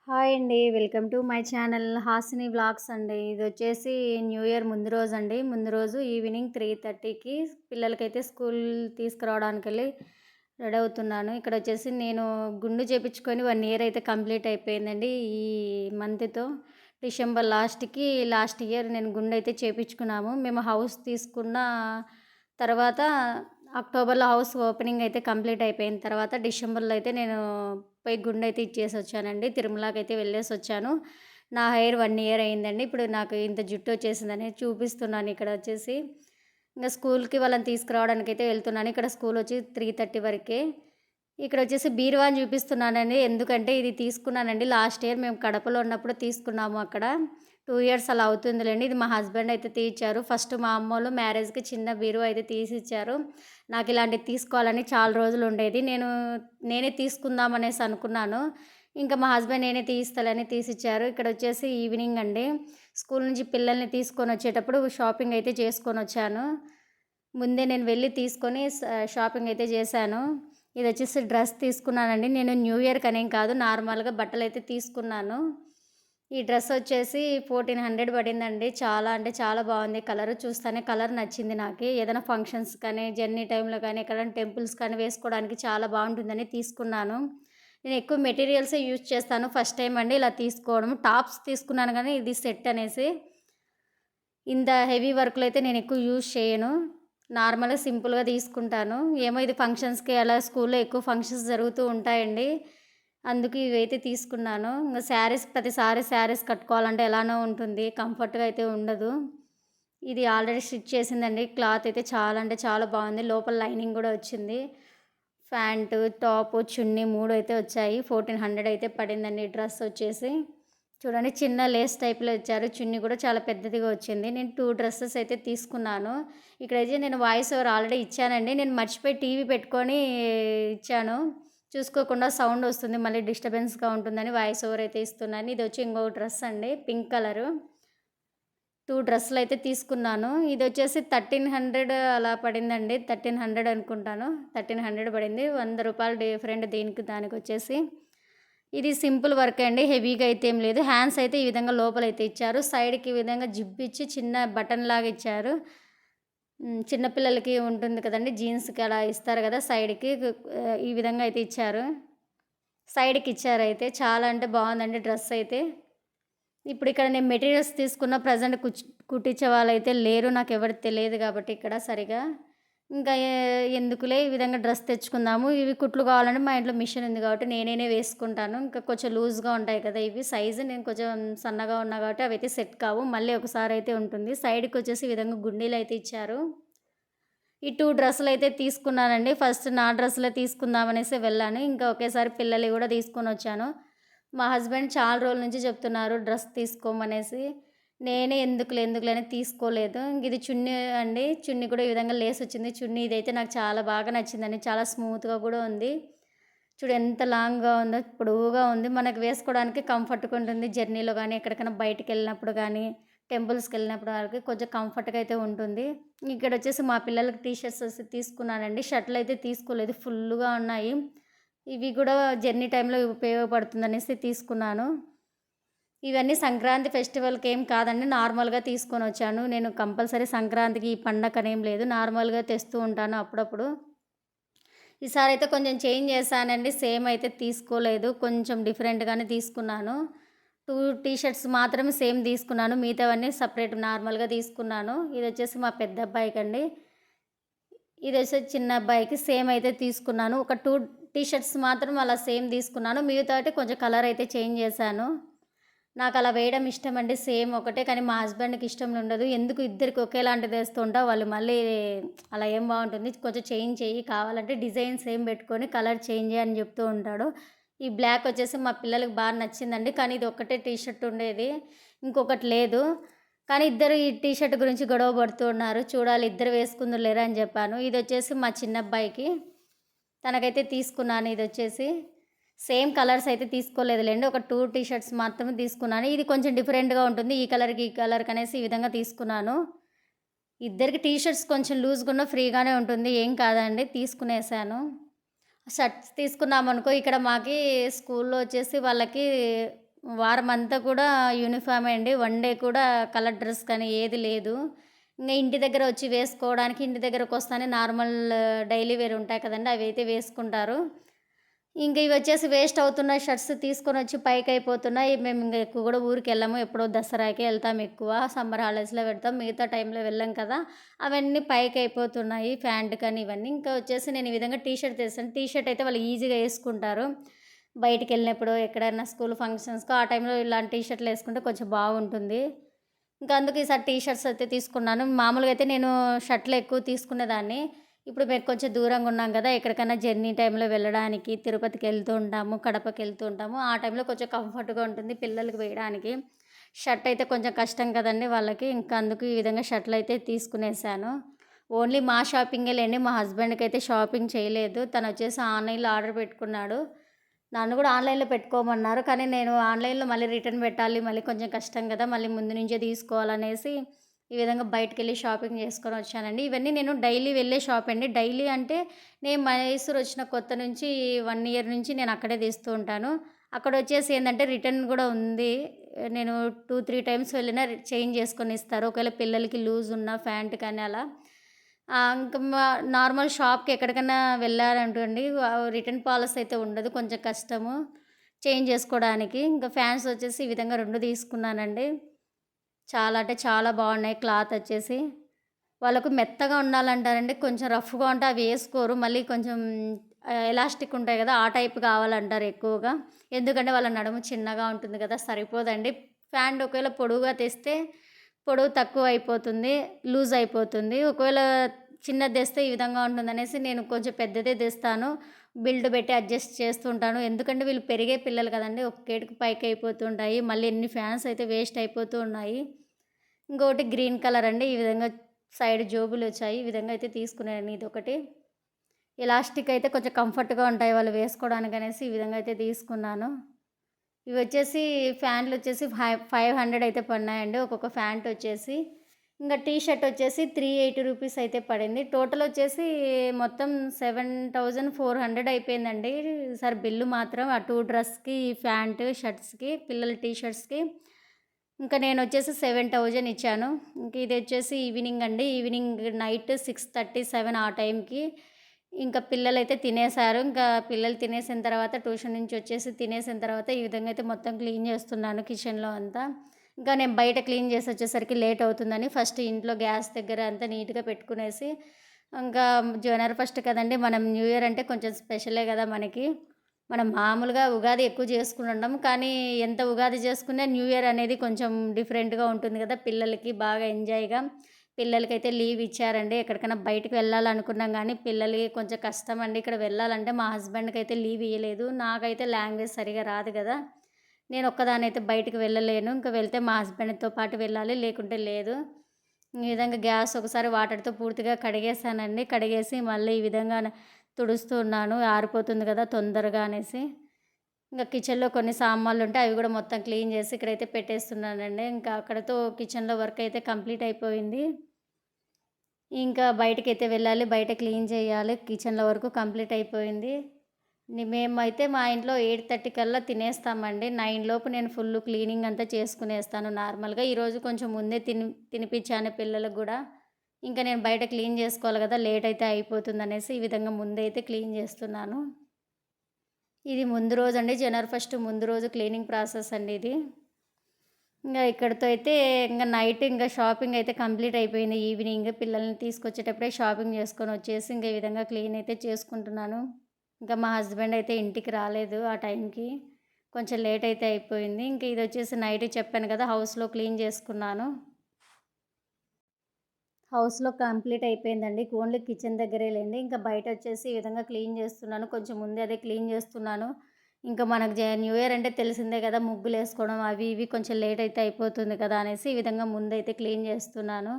Hi అండి. Welcome to my channel Hasini vlogs అండి. ఇదొచ్చేసి new year ముందు రోజండి. ముందు రోజు ఈవినింగ్ 3:30కి పిల్లలకైతే స్కూల్ తీసుకురావడానికెళ్ళి రెడీ అవుతున్నాను. ఇక్కడొచ్చేసి నేను గుండు చేపించుకొని 1 ఇయర్ అయితే కంప్లీట్ అయిపోయిందండి. ఈ మంత్‌తో డిసెంబర్ లాస్ట్ ఇయర్ నేను గుండయితే చేపించుకున్నాము. మేము హౌస్ తీసుకున్న తర్వాత అక్టోబర్‌లో హౌస్ ఓపెనింగ్ అయితే కంప్లీట్ అయిపోయిన తర్వాత డిసెంబర్‌లో అయితే నేను పోయి గుండయితే ఇచ్చేసొచ్చానండి. తిరుమలకైతే వెళ్ళేసొచ్చాను. నా హెయిర్ 1 ఇయర్ అయిందండి. ఇప్పుడు నాకు ఇంత జుట్టు వచ్చేసిందని చూపిస్తున్నాను ఇక్కడ వచ్చేసి. ఇంక స్కూల్‌కి వాళ్ళని తీసుకురావడానికైతే వెళ్తున్నాను. ఇక్కడ స్కూల్ వచ్చి 3:30 వరకే. ఇక్కడొచ్చేసి బీరువాని చూపిస్తున్నానండి. ఎందుకంటే ఇది తీసుకున్నానండి. లాస్ట్ ఇయర్ మేము కడపలో ఉన్నప్పుడు తీసుకున్నాము అక్కడ. 2 ఇయర్స్ అలా అవుతుందిలెండి. ఇది మా హస్బెండ్ అయితే తీయిచ్చారు. ఫస్ట్ మా అమ్మోళ్ళు మ్యారేజ్‌కి చిన్న బీరువా అయితే తీసిచ్చారు. నాకు ఇలాంటిది తీసుకోవాలని చాలా రోజులు ఉండేది. నేనే తీసుకుందాం అనేసి అనుకున్నాను. ఇంకా మా హస్బెండ్ నేనే తీయిస్తాలని తీసిచ్చారు. ఇక్కడొచ్చేసి ఈవినింగ్ అండి. స్కూల్ నుంచి పిల్లల్ని తీసుకొనొచ్చేటప్పుడు షాపింగ్ అయితే చేసుకొనొచ్చాను. ముందే నేను వెళ్ళి తీసుకొని షాపింగ్ అయితే చేశాను. ఇదొచ్చేసి డ్రెస్ తీసుకున్నానండి. నేను న్యూ ఇయర్‌కి అనేం కాదు. నార్మల్‌గా బట్టలైతే తీసుకున్నాను. ఈ డ్రెస్ వచ్చేసి 1400 పడిందండి. చాలా అంటే చాలా బాగుంది. కలర్ చూస్తేనే కలర్ నచ్చింది నాకి. ఏదైనా ఫంక్షన్స్ కానీ, జర్నీ టైంలో కానీ, ఎక్కడైనా టెంపుల్స్ కానీ వేసుకోవడానికి చాలా బాగుంటుందని తీసుకున్నాను. నేను ఎక్కువ మెటీరియల్సే యూజ్ చేస్తాను. ఫస్ట్ టైం అండి ఇలా తీసుకోవడం. టాప్స్ తీసుకున్నాను కానీ ఇది సెట్ అనేసి. ఇంత హెవీ వర్క్‌లో అయితే నేను ఎక్కువ యూజ్ చేయను. నార్మల్‌గా సింపుల్‌గా తీసుకుంటాను. ఏమో ఇది ఫంక్షన్స్‌కి అలా స్కూల్‌లో ఎక్కువ ఫంక్షన్స్ జరుగుతూ ఉంటాయండి. అందుకు ఇవైతే తీసుకున్నాను. ఇంగ ప్రతిసారి శారీస్ కట్టుకోవాలంటే ఎలానో ఉంటుంది. కంఫర్ట్‌గా అయితే ఉండదు. ఇది ఆల్రెడీ స్టిచ్ చేసిందండి. క్లాత్ అయితే చాలా అంటే చాలా బాగుంది. లోపల లైనింగ్ గూడా వచ్చింది. ప్యాంటు, టాపు, చున్నీ 3 అయితే వచ్చాయి. 1400 అయితే పడిందండి ఈ డ్రెస్ వచ్చేసి. చూడండి చిన్న లేస్ టైప్‌లో ఇచ్చారు. చున్నీ కూడా చాలా పెద్దదిగా వచ్చింది. నేను 2 డ్రెసెస్ అయితే తీసుకున్నాను. ఇక్కడైతే నేను వాయిస్ ఓవర్ ఆల్రెడీ ఇచ్చానండి. నేను మర్చిపోయి టీవీ పెట్టుకొని ఇచ్చాను. చూసుకోకుండా సౌండ్ వస్తుంది. మళ్ళీ డిస్టర్బెన్స్‌గా ఉంటుందని వాయిస్ ఓవర్ అయితే ఇస్తున్నాను. ఇదొచ్చి ఇంకో డ్రెస్ అండి. Pink colour. 2 డ్రెస్సులయితే తీసుకున్నాను. ఇదొచ్చేసి 1300 అలా పడిందండి. 1300 అనుకుంటాను. 1300 పడింది. రూ. 100 డిఫరెంట్ దీనికి దానికొచ్చేసి. ఇది సింపుల్ వర్కే అండి. హెవీగా అయితే ఏం లేదు. హ్యాండ్స్ అయితే ఈ విధంగా లోపలైతే ఇచ్చారు. సైడ్‌కి ఈ విధంగా జిప్ ఇచ్చి చిన్న బటన్‌లాగా ఇచ్చారు. చిన్న పిల్లలకి ఉంటుంది కదండీ! జీన్స్‌కి అలా ఇస్తారు కదా! సైడ్‌కి ఈ విధంగా అయితే ఇచ్చారు. సైడ్‌కి ఇచ్చారైతే. చాలా అంటే బావుందండి డ్రెస్ అయితే. ఇప్పుడు ఇక్కడ నేను మెటీరియల్స్ తీసుకున్న ప్రెజెంట్ కుట్టించే వాళ్ళైతే లేరు. నాకెవరు తెలియదు కాబట్టి ఇక్కడ సరిగా. ఇంకా ఎందుకులే ఈ విధంగా డ్రెస్ తెచ్చుకుందాము. ఇవి కుట్లు కావాలంటే మా ఇంట్లో మిషన్ ఉంది కాబట్టి నేనే వేసుకుంటాను. ఇంకా కొంచెం లూజ్‌గా ఉంటాయి కదా! ఇవి సైజు నేను కొంచెం సన్నగా ఉన్నా కాబట్టి అవైతే సెట్ కావు. మళ్ళీ ఒకసారి అయితే ఉంటుంది. సైడ్‌కొచ్చేసి ఈ విధంగా గుండీలైతే ఇచ్చారు. ఈ 2 డ్రెస్సులైతే తీసుకున్నానండి. ఫస్ట్ నా డ్రెస్సులే తీసుకుందామనేసి వెళ్ళాను. ఇంకా ఒకేసారి పిల్లలివి గూడా తీసుకొనొచ్చాను. మా హస్బెండ్ చాలా రోజుల నుంచి చెప్తున్నారు డ్రెస్ తీసుకోమనేసి. నేనే ఎందుకులే అని తీసుకోలేదు. ఇంక ఇది చున్నీ అండి. చున్నీ కూడా ఈ విధంగా లేసొచ్చింది. చున్నీ ఇదైతే నాకు చాలా బాగా నచ్చిందండి. చాలా స్మూత్‌గా కూడా ఉంది. చూడు ఎంత లాంగ్‌గా ఉందో, పొడవుగా ఉంది. మనకు వేసుకోవడానికి కంఫర్ట్‌గా ఉంటుంది. జర్నీలో గానీ, ఎక్కడికైనా బయటికెళ్ళినప్పుడు గానీ, టెంపుల్స్‌కెళ్ళినప్పుడు వరకు కొంచెం కంఫర్ట్‌గా అయితే ఉంటుంది. ఇక్కడొచ్చేసి మా పిల్లలకి టీ షర్ట్స్ తీసుకున్నానండి. షర్ట్‌లయితే తీసుకోలేదు. ఫుల్లుగా ఉన్నాయి. ఇవి గూడా జర్నీ టైంలో ఉపయోగపడుతుందనేసి తీసుకున్నాను. ఇవన్నీ సంక్రాంతి ఫెస్టివల్‌కేం కాదండి. నార్మల్‌గా తీసుకొనొచ్చాను. నేను కంపల్సరీ సంక్రాంతికి ఈ పండగనేం లేదు. నార్మల్‌గా తెస్తూ ఉంటాను అప్పుడప్పుడు. ఈసారైతే కొంచెం చేంజ్ చేశానండి. సేమ్ అయితే తీసుకోలేదు. కొంచెం డిఫరెంట్‌గానే తీసుకున్నాను. 2 టీ షర్ట్స్ మాత్రమే సేమ్ తీసుకున్నాను. మిగతావన్నీ సెపరేట్ నార్మల్‌గా తీసుకున్నాను. ఇదొచ్చేసి మా పెద్ద అబ్బాయికండి. ఇదొచ్చేసి చిన్న అబ్బాయికి సేమ్ అయితే తీసుకున్నాను. ఒక 2 టీ షర్ట్స్ మాత్రం అలా సేమ్ తీసుకున్నాను. మిగతాటి కొంచెం కలర్ అయితే చేంజ్ చేశాను. నాకలా వేయడం ఇష్టమండి. సేమ్ ఒకటే కానీ మా హస్బెండ్‌కి ఇష్టం ఉండదు. ఎందుకు ఇద్దరికి ఒకేలాంటిది ఏస్తుంటావు, వాళ్ళు మళ్ళీ అలా ఏం బావుంటుంది. కొంచెం చేంజ్ చెయ్యి కావాలంటే డిజైన్ సేమ్ పెట్టుకొని కలర్ చేంజ్ చెయ్యి అని చెప్తూ ఉంటాడు. ఈ బ్లాక్ వచ్చేసి మా పిల్లలకి బాగా నచ్చిందండి. కానీ ఇది ఒక్కటే టీ షర్ట్ ఉండేది. ఇంకొకటి లేదు. కానీ ఇద్దరు ఈ టీ షర్ట్ గురించి గొడవ పడుతూ ఉన్నారు. చూడాలి ఇద్దరు వేసుకుందురులేరా అని చెప్పాను. ఇదొచ్చేసి మా చిన్నబ్బాయికి. తనకైతే తీసుకున్నాను ఇదొచ్చేసి. సేమ్ కలర్స్ అయితే తీసుకోలేదులెండి. ఒక 2 టీ షర్ట్స్ మాత్రమే తీసుకున్నాను. ఇది కొంచెం డిఫరెంట్‌గా ఉంటుంది. ఈ కలర్‌కి, ఈ కలర్‌కనేసి ఈ విధంగా తీసుకున్నాను. ఇద్దరికి టీ షర్ట్స్ కొంచెం లూజ్‌గున్న ఫ్రీగానే ఉంటుంది. ఏం కాదండి తీసుకునేసాను. షర్ట్స్ తీసుకున్నామనుకో ఇక్కడ మాకి స్కూల్‌లో వచ్చేసి వాళ్ళకి వారమంతా కూడా యూనిఫామే అండి. వన్ డే కూడా కలర్ డ్రెస్ కానీ ఏది లేదు. ఇంటి దగ్గర వచ్చి వేసుకోవడానికి ఇంటి దగ్గరకొస్తానే నార్మల్ డైలీ వేర్ ఉంటాయి కదండీ! అవైతే వేసుకుంటారు. ఇవొచ్చేసి వేస్ట్ అవుతున్న షర్ట్స్ తీసుకొనొచ్చి పైకయిపోతున్నాయి. మేము ఎక్కువ గూడా ఊరికెళ్ళము. ఎప్పుడో దసరాకే ఎళ్తాం ఎక్కువ. సమ్మర్ హాలిడేస్‌లో వెళ్తాం. మిగతా టైంలో వెళ్ళం కదా! అవన్నీ పైకయిపోతున్నాయి. ఫ్యాంట్ కానీ ఇవన్నీ. ఇంకా వచ్చేసి నేను ఈ విధంగా టీ షర్ట్ తెసాను. టీ షర్ట్ అయితే వాళ్ళు ఈజీగా యేసుకుంటారు. బయటికెళ్ళినప్పుడు ఎక్కడైనా స్కూల్ ఫంక్షన్స్‌కో ఆ టైంలో ఇలాంటి టీ షర్ట్‌లేసుకుంటే కొంచెం బాగుంటుంది. అందుకు ఈసారి టీ షర్ట్స్ అయితే తీసుకున్నాను. మామూలుగా అయితే నేను షర్ట్‌లే ఎక్కువ తీసుకునేదాన్ని. ఇప్పుడు మేము కొంచెం దూరంగా ఉన్నాం గదా! ఎక్కడికైనా జర్నీ టైంలో వెళ్ళడానికి తిరుపతికెళ్తూ ఉంటాము, కడపకెళ్తూ ఉంటాము. ఆ టైంలో కొంచెం కంఫర్ట్‌గా ఉంటుంది పిల్లలకి వేయడానికి. షర్ట్ అయితే కొంచెం కష్టం కదండీ వాళ్ళకి. అందుకు ఈ విధంగా షర్ట్‌లయితే తీసుకునేసాను. ఓన్లీ మా షాపింగే లేండి. మా హస్బెండ్‌కైతే షాపింగ్ చేయలేదు. తనొచ్చేసి ఆన్‌లైన్‌లో ఆర్డర్ పెట్టుకున్నాడు. నన్ను గూడా ఆన్‌లైన్‌లో పెట్టుకోమన్నారు. కానీ నేను ఆన్‌లైన్‌లో మళ్ళీ రిటర్న్ పెట్టాలి. మళ్ళీ కొంచెం కష్టం గదా! మళ్ళీ ముందు నుంచే తీసుకోవాలనేసి ఈ విధంగా బయటికెళ్ళి షాపింగ్ చేసుకొనొచ్చానండి. ఇవన్నీ నేను డైలీ వెళ్ళే షాప్ అండి. డైలీ అంటే నేను మైసూర్ వచ్చిన కొత్త నుంచి 1 ఇయర్ నుంచి నేను అక్కడే తీస్తూ ఉంటాను. అక్కడొచ్చేసి ఏందంటే రిటర్న్ గూడా ఉంది. నేను 2, 3 టైమ్స్ వెళ్ళినా చేంజ్ చేసుకొని ఇస్తారు. ఒకవేళ పిల్లలకి లూజ్ ఉన్న ప్యాంట్ కానీ అలా. ఇంక నార్మల్ షాప్‌కి ఎక్కడికన్నా వెళ్ళారనుకోండి రిటర్న్ పాలిసీ అయితే ఉండదు. కొంచెం కష్టము చేంజ్ చేసుకోవడానికి. ఇంకా ఫ్యాన్స్ వచ్చేసి ఈ విధంగా 2 తీసుకున్నానండి. చాలా అంటే చాలా బాగున్నాయి క్లాత్ వచ్చేసి. వాళ్ళకు మెత్తగా ఉండాలంటారండి. కొంచెం రఫ్‌గా ఉంటే అవి ఏసుకోరు. మళ్ళీ కొంచెం ఎలాస్టిక్ ఉంటాయి గదా! ఆ టైప్ కావాలంటారు ఎక్కువగా. ఎందుకంటే వాళ్ళ నడుము చిన్నగా ఉంటుంది గదా! సరిపోదండి. ప్యాంట్ ఒకవేళ పొడవుగా తెస్తే పొడవు తక్కువైపోతుంది. లూజ్ అయిపోతుంది. ఒకవేళ చిన్నది తెస్తే ఈ విధంగా ఉంటుందనేసి నేను కొంచెం పెద్దదే తెస్తాను. బిల్డ్ పెట్టి అడ్జస్ట్ చేస్తుంటాను. ఎందుకంటే వీళ్ళు పెరిగే పిల్లలు కదండీ! ఒక్కేటికి పైకయిపోతుంటాయి. మళ్ళీ ఎన్ని ఫ్యాన్స్ అయితే వేస్ట్ అయిపోతూ ఉన్నాయి. ఇంకొకటి గ్రీన్ కలర్ అండి. ఈ విధంగా సైడ్ జోబులొచ్చాయి. ఈ విధంగా అయితే తీసుకున్నాను ఇదొకటి. ఎలాస్టిక్ అయితే కొంచెం కంఫర్ట్‌గా ఉంటాయి వాళ్ళు వేసుకోవడానికనేసి ఈ విధంగా అయితే తీసుకున్నాను. ఇవొచ్చేసి ఫ్యాంట్‌లొచ్చేసి 500 అయితే పడినాయండి. ఒక్కొక్క ఫ్యాంట్ వచ్చేసి. టీ షర్ట్ వచ్చేసి 380 రూపీస్ అయితే పడింది. టోటల్ వచ్చేసి మొత్తం 7400 అయిపోయిందండి. ఈసారి బిల్లు మాత్రం ఆ 2 డ్రెస్‌కి, ఫ్యాంట్, షర్ట్స్‌కి, పిల్లల టీ షర్ట్స్‌కి. నేనొచ్చేసి 7000 ఇచ్చాను. ఇదొచ్చేసి ఈవినింగ్ అండి. ఈవినింగ్ నైట్ 6:30, 7 ఆ టైంకి. పిల్లలైతే తినేసారు. పిల్లలు తినేసిన తర్వాత ట్యూషన్ నుంచి వచ్చేసి తినేసిన తర్వాత ఈ విధంగా అయితే మొత్తం క్లీన్ చేస్తున్నాను కిచెన్‌లో అంతా. నేను బయట క్లీన్ చేసి వచ్చేసరికి లేట్ అవుతుందని ఫస్ట్ ఇంట్లో గ్యాస్ దగ్గర అంతా నీట్‌గా పెట్టుకునేసి, ఇంకా జనవరి ఫస్ట్ కదండీ! మనం న్యూ ఇయర్ అంటే కొంచెం స్పెషలే గదా మనకి. మనం మామూలుగా ఉగాది ఎక్కువ చేసుకుంటుంటాం. కానీ ఎంత ఉగాది చేసుకున్నా న్యూ ఇయర్ అనేది కొంచెం డిఫరెంట్‌గా ఉంటుంది గదా! పిల్లలకి బాగా ఎంజాయ్‌గా. పిల్లలకైతే లీవ్ ఇచ్చారండి. ఎక్కడికైనా బయటికి వెళ్ళాలనుకున్నాం గానీ, పిల్లలకి కొంచెం కష్టమండి. ఇక్కడ వెళ్ళాలంటే మా హస్బెండ్‌కైతే లీవ్ ఇయ్యలేదు. నాకైతే లాంగ్వేజ్ సరిగ్గా రాదు గదా! నేను ఒక్కదాన్నయితే బయటికి వెళ్ళలేను. వెళ్తే మా హస్బెండ్‌తో పాటు వెళ్ళాలి. లేకుంటే లేదు. ఈ విధంగా గ్యాస్ ఒకసారి వాటర్‌తో పూర్తిగా కడిగేసానండి. కడిగేసి మళ్ళీ ఈ విధంగా తుడుస్తూ ఉన్నాను. ఆరిపోతుంది గదా తొందరగా అనేసి. కిచెన్‌లో కొన్ని సామాన్లుంటే అవి గూడా మొత్తం క్లీన్ జేసి ఇక్కడైతే పెట్టేస్తున్నానండి. అక్కడితో కిచెన్‌లో వర్క్ అయితే కంప్లీట్ అయిపోయింది. బయటికైతే వెళ్ళాలి. బయట క్లీన్ చేయాలి. కిచెన్‌లో వరకు కంప్లీట్ అయిపోయింది. మేమైతే మా ఇంట్లో 8:30 కల్లా తినేస్తామండి. 9 లోపు నేను ఫుల్ క్లీనింగ్ అంతా చేసుకునేస్తాను నార్మల్‌గా. ఈరోజు కొంచెం ముందే తినిపిచ్చాను పిల్లలకు గూడా. నేను బయట క్లీన్ చేసుకోవాలి గదా! లేట్ అయితే అయిపోతుందనేసి ఈ విధంగా ముందైతే క్లీన్ చేస్తున్నాను. ఇది ముందు రోజండి. జనవరి ఫస్ట్ ముందు రోజు క్లీనింగ్ ప్రాసెస్ అండి ఇది. ఇక్కడితో అయితే నైట్ షాపింగ్ అయితే కంప్లీట్ అయిపోయింది. ఈవినింగ్ పిల్లల్ని తీసుకొచ్చేటప్పుడే షాపింగ్ చేసుకొనొచ్చేసి ఈ విధంగా క్లీన్ అయితే చేసుకుంటున్నాను. మా హస్బెండ్ అయితే ఇంటికి రాలేదు ఆ టైంకి. కొంచెం లేట్ అయితే అయిపోయింది. ఇదొచ్చేసి నైట్ చెప్పాను కదా! హౌస్‌లో క్లీన్ చేసుకున్నాను. హౌస్‌లో కంప్లీట్ అయిపోయిందండి. ఓన్లీ కిచెన్ దగ్గరే లెండి. బయటొచ్చేసి ఈ విధంగా క్లీన్ చేస్తున్నాను. కొంచెం ముందే అదే క్లీన్ చేస్తున్నాను. మనకు న్యూ ఇయర్ అంటే తెలిసిందే కదా! ముగ్గులేసుకోవడం అవి ఇవి కొంచెం లేట్ అయితే అయిపోతుంది కదా! అనేసి ఈ విధంగా ముందైతే క్లీన్ చేస్తున్నాను.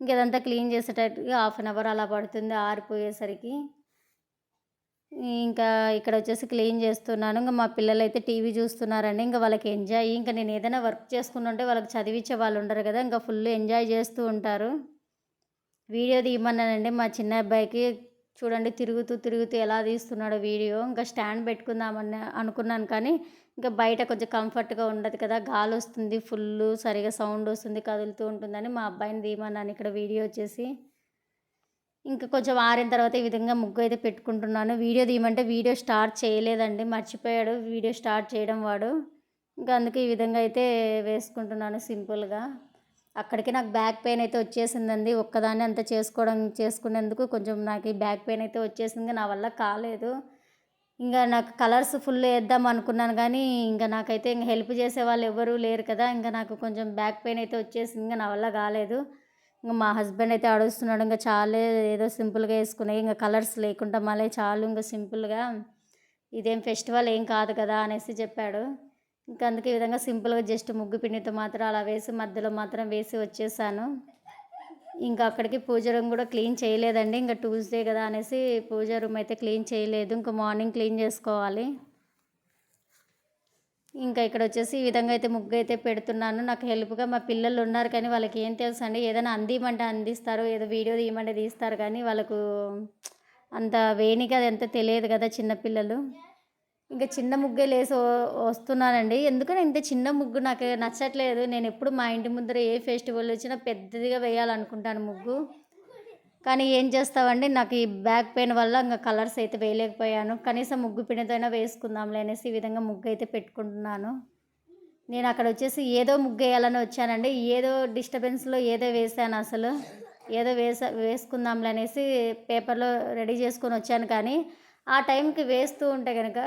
ఇదంతా క్లీన్ చేసేటట్టుగా హాఫ్ అన్ అవర్ అలా పడుతుంది ఆరిపోయేసరికి. ఇంకా ఇక్కడొచ్చేసి క్లీన్ చేస్తున్నాను. మా పిల్లలైతే టీవీ చూస్తున్నారండి. వాళ్ళకి ఎంజాయ్. నేనేదైనా వర్క్ చేసుకుంటుంటే వాళ్ళకి చదివిచ్చే వాళ్ళు ఉండరు కదా! ఫుల్ ఎంజాయ్ చేస్తూ ఉంటారు. వీడియో తీయమన్నానండి మా చిన్న అబ్బాయికి. చూడండి తిరుగుతూ, తిరుగుతూ ఎలా తీస్తున్నాడో వీడియో. స్టాండ్ పెట్టుకుందామని అనుకున్నాను కానీ, ఇంకా బయట కొంచెం కంఫర్ట్గా ఉండదు కదా, గాలి వస్తుంది ఫుల్, సరిగా సౌండ్ వస్తుంది, కదులుతూ ఉంటుందని మా అబ్బాయిని తీయమన్నాను ఇక్కడ వీడియో వచ్చేసి. ఇంకా కొంచెం ఆరిన తర్వాత ఈ విధంగా ముగ్గు అయితే పెట్టుకుంటున్నాను. వీడియో తీయమంటే వీడియో స్టార్ట్ చేయలేదండి, మర్చిపోయాడు వీడియో స్టార్ట్ చేయడం వాడు. ఇంకా అందుకే ఈ విధంగా అయితే వేసుకుంటున్నాను సింపుల్గా. అక్కడికి నాకు బ్యాక్ పెయిన్ అయితే వచ్చేసిందండి, ఒక్కదాన్ని అంతా చేసుకునేందుకు కొంచెం నాకు ఈ బ్యాక్ పెయిన్ అయితే వచ్చేసింది, నా వల్ల కాలేదు. ఇంకా నాకు కలర్స్ ఫుల్ వేద్దాం అనుకున్నాను కానీ ఇంకా నాకైతే ఇంక హెల్ప్ చేసే వాళ్ళు ఎవరూ లేరు కదా, ఇంకా నాకు కొంచెం బ్యాక్ పెయిన్ అయితే వచ్చేసింది, ఇంకా నా వల్ల కాలేదు. ఇంకా మా హస్బెండ్ అయితే అడుగుతున్నాడు, ఇంకా చాలే ఏదో సింపుల్గా వేసుకునే, ఇంకా కలర్స్ లేకుండా మళ్ళీ చాలు ఇంకా సింపుల్గా, ఇదేం ఫెస్టివల్ ఏం కాదు కదా అనేసి చెప్పాడు. ఇంకా అందుకే ఈ విధంగా సింపుల్గా జస్ట్ ముగ్గు పిండితో మాత్రం అలా వేసి మధ్యలో మాత్రం వేసి వచ్చేసాను. ఇంకా అక్కడికి పూజ రూమ్ కూడా క్లీన్ చేయలేదండి, ఇంకా ట్యూస్డే కదా అనేసి పూజ రూమ్ అయితే క్లీన్ చేయలేదు, ఇంకా మార్నింగ్ క్లీన్ చేసుకోవాలి. ఇంకా ఇక్కడ వచ్చేసి ఈ విధంగా అయితే ముగ్గు అయితే పెడుతున్నాను. నాకు హెల్ప్గా మా పిల్లలు ఉన్నారు కానీ వాళ్ళకి ఏం తెలుసు అండి, ఏదైనా అందిమంటే అందిస్తారు, ఏదో వీడియో తీయమంటే తీస్తారు కానీ వాళ్ళకు అంత వేణిగా అది ఎంత తెలియదు కదా చిన్నపిల్లలు. ఇంకా చిన్న ముగ్గే లేసి వస్తున్నానండి, ఎందుకని ఇంత చిన్న ముగ్గు నాకు నచ్చట్లేదు. నేను ఎప్పుడు మా ఇంటి ముందర ఏ ఫెస్టివల్ వచ్చినా పెద్దదిగా వేయాలనుకుంటాను ముగ్గు, కానీ ఏం చేస్తామండి, నాకు ఈ బ్యాక్ పెయిన్ వల్ల ఇంకా కలర్స్ అయితే వేయలేకపోయాను. కనీసం ముగ్గు పిండితో అయినా వేసుకుందాంలే అనేసి ఈ విధంగా ముగ్గు అయితే పెట్టుకుంటున్నాను. నేను అక్కడ వచ్చేసి ఏదో ముగ్గు వేయాలని వచ్చానండి, ఏదో డిస్టర్బెన్స్లో ఏదో వేసాను అసలు, ఏదో వేసుకుందాంలే అనేసి పేపర్లో రెడీ చేసుకొని వచ్చాను, కానీ ఆ టైంకి వేస్తూ ఉంటే కనుక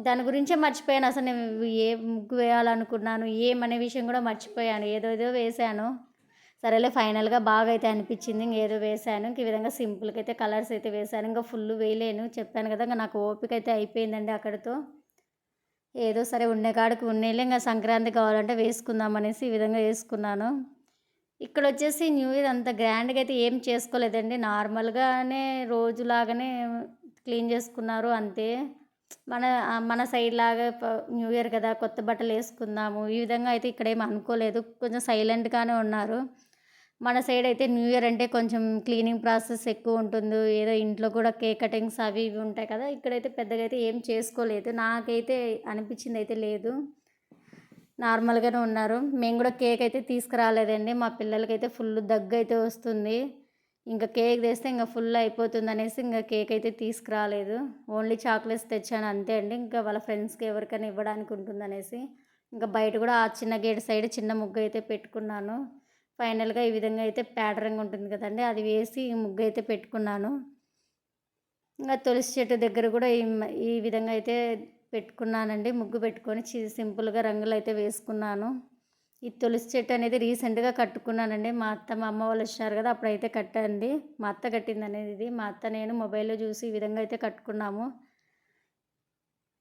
దాని గురించే మర్చిపోయాను, అసలు నేను ఏ ముగ్గు వేయాలనుకున్నాను ఏమనే విషయం కూడా మర్చిపోయాను, ఏదో వేసాను. సరేలే ఫైనల్గా బాగా అయితే అనిపించింది, ఇంకేదో వేసాను. ఇంక ఈ విధంగా సింపుల్గా అయితే కలర్స్ అయితే వేసాను, ఇంకా ఫుల్ వేయలేను చెప్పాను కదా, ఇంకా నాకు ఓపిక అయితే అయిపోయిందండి అక్కడితో. ఏదో సరే ఉండే కాడికి ఉండేలే, ఇంకా సంక్రాంతి కావాలంటే వేసుకుందాం అనేసి ఈ విధంగా వేసుకున్నాను. ఇక్కడ వచ్చేసి న్యూ ఇయర్ అంత గ్రాండ్గా అయితే ఏం చేసుకోలేదండి, నార్మల్గానే రోజులాగానే క్లీన్ చేసుకున్నారు అంతే. మన మన సైడ్ లాగా న్యూ ఇయర్ కదా కొత్త బట్టలు వేసుకుందాము ఈ విధంగా అయితే ఇక్కడ ఏమి అనుకోలేదు, కొంచెం సైలెంట్గానే ఉన్నారు. మన సైడ్ అయితే న్యూ ఇయర్ అంటే కొంచెం క్లీనింగ్ ప్రాసెస్ ఎక్కువ ఉంటుంది, ఏదో ఇంట్లో కూడా కేక్ కటింగ్స్ అవి ఇవి ఉంటాయి కదా, ఇక్కడైతే పెద్దగా అయితే ఏం చేసుకోలేదు, నాకైతే అనిపించింది అయితే లేదు, నార్మల్గానే ఉన్నారు. మేము కూడా కేక్ అయితే తీసుకురాలేదండి, మా పిల్లలకైతే ఫుల్ దగ్గు అయితే వస్తుంది, ఇంకా కేక్ తెస్తే ఇంకా ఫుల్ అయిపోతుంది అనేసి ఇంకా కేక్ అయితే తీసుకురాలేదు, ఓన్లీ చాక్లెట్స్ తెచ్చాను అంతే అండి, ఇంకా వాళ్ళ ఫ్రెండ్స్కి ఎవరికైనా ఇవ్వడానికి ఉంటుంది అనేసి. ఇంకా బయట కూడా ఆ చిన్న గేట్ సైడ్ చిన్న ముగ్గు అయితే పెట్టుకున్నాను. ఫైనల్గా ఈ విధంగా అయితే ప్యాటర్న్ ఉంటుంది కదండి, అది వేసి ముగ్గు అయితే పెట్టుకున్నాను. ఇంకా తులసి చెట్టు దగ్గర కూడా ఈ విధంగా అయితే పెట్టుకున్నానండి, ముగ్గు పెట్టుకొని సింపుల్గా రంగులు అయితే వేసుకున్నాను. ఈ తులసి చెట్టు అనేది రీసెంట్గా కట్టుకున్నానండి, మా అత్త మా అమ్మ వాళ్ళు వచ్చారు కదా అప్పుడైతే కట్టండి, మా అత్త కట్టింది అనేది ఇది, మా అత్త నేను మొబైల్లో చూసి ఈ విధంగా అయితే కట్టుకున్నాము.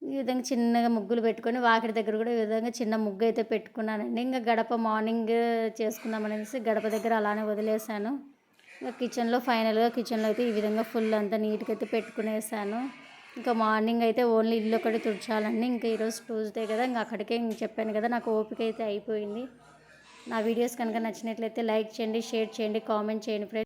ఈ విధంగా చిన్నగా ముగ్గులు పెట్టుకొని వాకిటి దగ్గర కూడా ఈ విధంగా చిన్న ముగ్గు అయితే పెట్టుకున్నానండి. ఇంకా గడప మార్నింగ్ చేసుకుందాం అనేసి గడప దగ్గర అలానే వదిలేసాను. ఇంకా ఫైనల్గా కిచెన్లో అయితే ఈ విధంగా ఫుల్ అంతా నీట్గా అయితే పెట్టుకునేసాను. ఇంకా మార్నింగ్ అయితే ఓన్లీ ఇల్లు ఒకటి తుడచాలండి, ఇంకా ఈరోజు ట్యూస్డే కదా, ఇంకా అక్కడికే చెప్పాను కదా నాకు ఓపిక అయితే అయిపోయింది. నా వీడియోస్ కనుక నచ్చినట్లయితే లైక్ చేయండి, షేర్ చేయండి, కామెంట్ చేయండి ఫ్రెండ్స్.